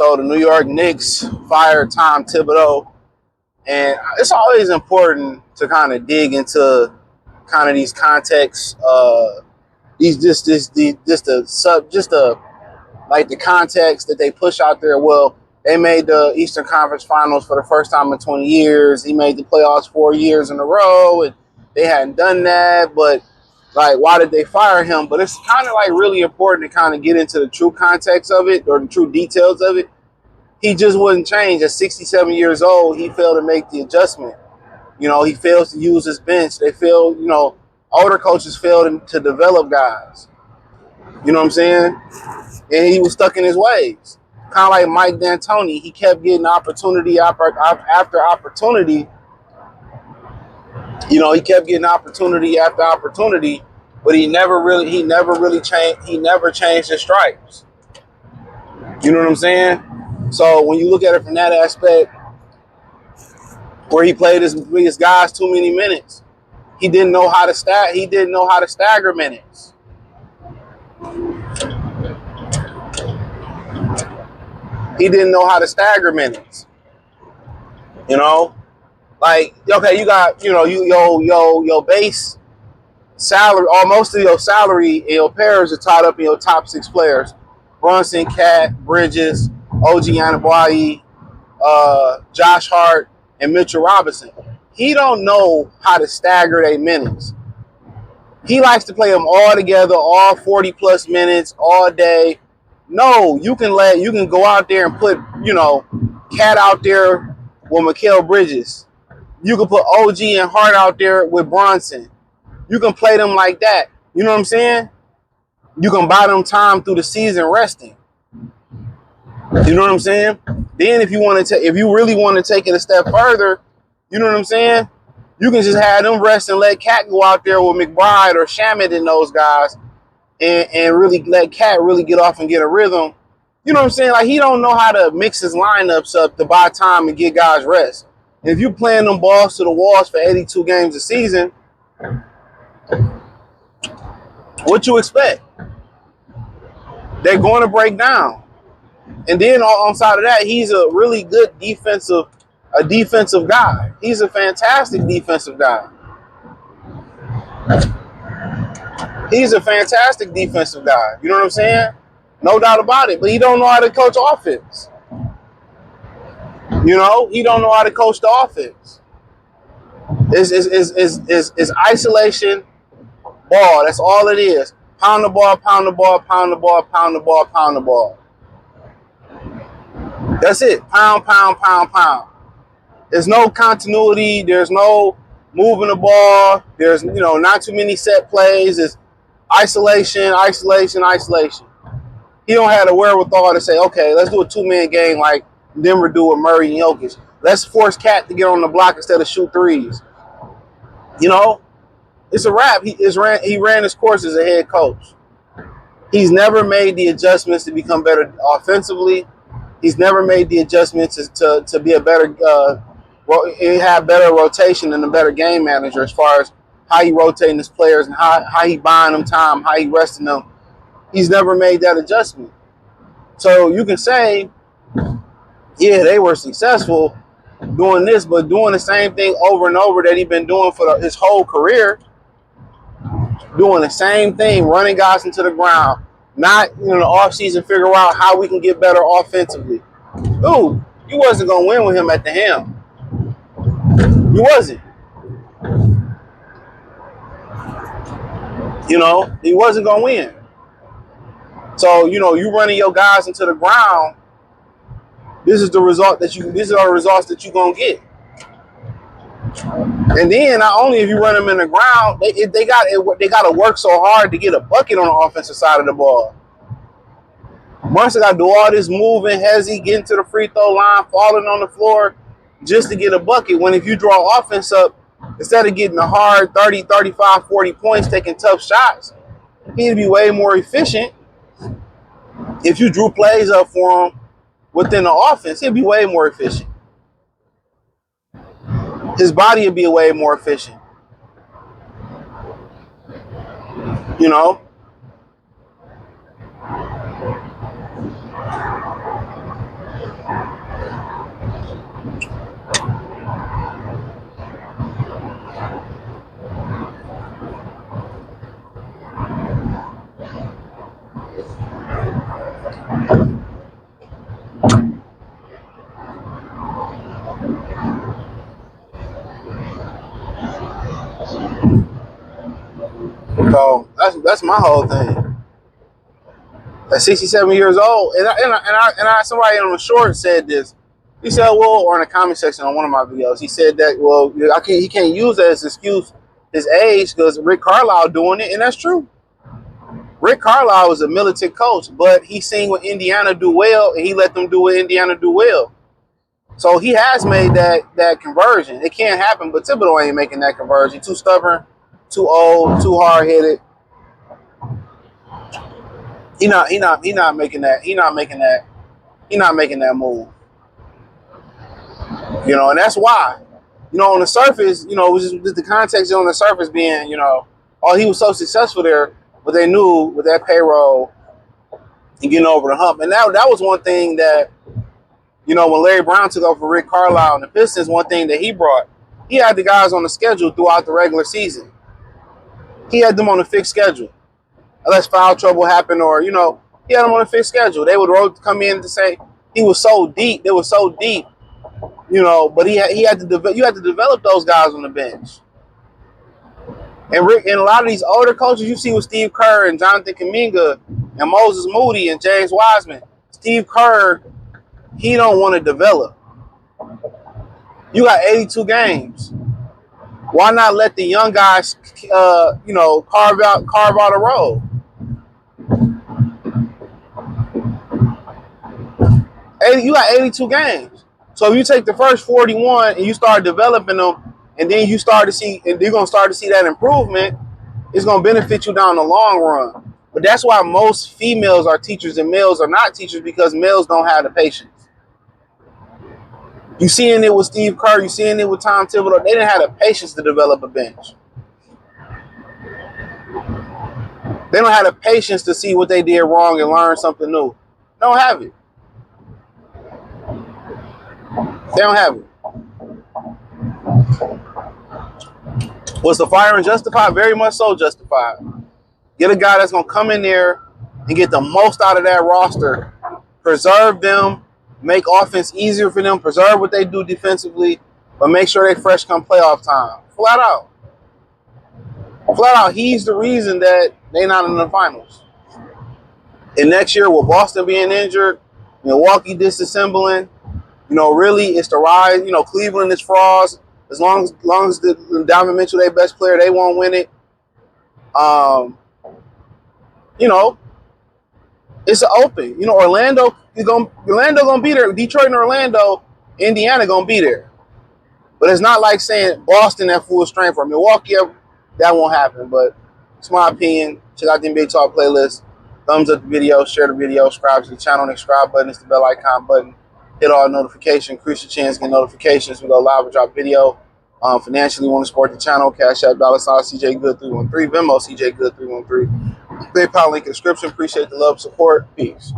So the New York Knicks fired Thibodeau, and it's always important to kind of dig into kind of these contexts, like the context that they push out there. Well, they made the Eastern Conference Finals for the first time in 20 years. He made the playoffs 4 years in a row, and they hadn't done that. But like, why did they fire him? But it's kind of like really important to kind of get into the true context of it or the true details of it. He just wouldn't change. At 67 years old, he failed to make the adjustment. You know, he fails to use his bench. They fail, older coaches fail to develop guys. You know what I'm saying? And he was stuck in his ways. Kind of like Mike D'Antoni. He kept getting opportunity after opportunity. You know, he kept getting opportunity after opportunity, but he never changed his stripes. You know what I'm saying? So when you look at it from that aspect, where he played his guys too many minutes, he didn't know how to stagger minutes. He didn't know how to stagger minutes. You know, like, okay, you got, your base salary, or most of your salary and your pairs are tied up in your top 6 players: Brunson, Cat, Bridges, OG Anunoby, Josh Hart, and Mitchell Robinson. He don't know how to stagger their minutes. He likes to play them all together, all 40 plus minutes, all day. No, you can go out there and put, Cat out there with Mikal Bridges. You can put OG and Hart out there with Bronson. You can play them like that. You know what I'm saying? You can buy them time through the season resting. You know what I'm saying? Then if you really want to take it a step further, you know what I'm saying? You can just have them rest and let Cat go out there with McBride or Shamet and those guys, and really let Cat really get off and get a rhythm. You know what I'm saying? Like, he don't know how to mix his lineups up to buy time and get guys rest. And if you playing them balls to the walls for 82 games a season, what you expect? They're going to break down. And then on side of that, he's a really good defensive guy. He's a fantastic defensive guy. He's a fantastic defensive guy. You know what I'm saying? No doubt about it. But he don't know how to coach offense. You know, he don't know how to coach the offense. It's isolation ball. That's all it is. Pound the ball, pound the ball, pound the ball, pound the ball, pound the ball. That's it. Pound, pound, pound, pound. There's no continuity. There's no moving the ball. There's, not too many set plays. It's isolation, isolation, isolation. He don't have the wherewithal to say, okay, let's do a 2-man game like Denver do with Murray and Jokic. Let's force Cat to get on the block instead of shoot threes. You know, it's a wrap. He ran his course as a head coach. He's never made the adjustments to become better offensively. He's never made the adjustments to be a better, have better rotation and a better game manager as far as how he rotating his players and how he buying them time, how he resting them. He's never made that adjustment. So you can say, yeah, they were successful doing this, but doing the same thing over and over that he's been doing for his whole career, doing the same thing, running guys into the ground, not in the offseason figure out how we can get better offensively. Dude, you wasn't going to win with him at the helm. You wasn't. He wasn't going to win. So, you running your guys into the ground, these are the results that you're going to get. And then not only if you run them in the ground, they got to work so hard to get a bucket on the offensive side of the ball. Brunson got to do all this moving, hezzy, getting to the free throw line, falling on the floor just to get a bucket. When if you draw offense up, instead of getting a hard 30, 35, 40 points, taking tough shots, he'd be way more efficient. If you drew plays up for him within the offense, he'd be way more efficient. His body would be way more efficient. So that's my whole thing. At 67 years old, and somebody on the short said this. He said, well, or in the comment section on one of my videos, he said that, well, he can't use that as an excuse, his age, because Rick Carlisle doing it, and that's true. Rick Carlisle was a militant coach, but he seen what Indiana do well, and he let them do what Indiana do well. So he has made that conversion. It can't happen, but Thibodeau ain't making that conversion. Too stubborn, too old, too hard headed. He not making that. He not making that move. You know, and that's why. You know, on the surface, you know, just the context on the surface being, you know, oh, he was so successful there, but they knew with that payroll and getting over the hump. And that was one thing that, you know, when Larry Brown took over Rick Carlisle and the Pistons, one thing that he brought, he had the guys on the schedule throughout the regular season. He had them on a fixed schedule. Unless foul trouble happened or, you know, he had them on a fixed schedule. They would come in to say he was so deep. They were so deep, you know, but you had to develop those guys on the bench. And a lot of these older coaches, you see with Steve Kerr and Jonathan Kuminga and Moses Moody and James Wiseman, Steve Kerr, he don't want to develop. You got 82 games. Why not let the young guys, you know, carve out a role? You got 82 games. So if you take the first 41 and you start developing them, and then you start to see, and you're gonna start to see that improvement, it's gonna benefit you down the long run. But that's why most females are teachers and males are not teachers, because males don't have the patience. You seeing it with Steve Kerr, you seeing it with Tom Thibodeau. They didn't have the patience to develop a bench. They don't have the patience to see what they did wrong and learn something new. They don't have it. They don't have it. Was the firing justified? Very much so justified. Get a guy that's going to come in there and get the most out of that roster. Preserve them. Make offense easier for them. Preserve what they do defensively. But make sure they're fresh come playoff time. Flat out. Flat out, he's the reason that they're not in the finals. And next year, with Boston being injured, Milwaukee disassembling, you know, really, it's the rise. You know, Cleveland is frauds. As long as Donovan Mitchell, their best player, they won't win it. You know, it's open. You know, Orlando gonna be there. Detroit and Orlando, Indiana gonna be there. But it's not like saying Boston at full strength or Milwaukee. That won't happen. But it's my opinion. Check out the NBA Talk playlist. Thumbs up the video, share the video, subscribe to the channel. The subscribe button is the bell icon button. Hit all notifications. Increase your chance to get notifications. We go live and drop video. Financially, want to support the channel? Cash App, $sign CJ Good 313. Venmo CJ Good 313. PayPal link in the description. Appreciate the love, support. Peace.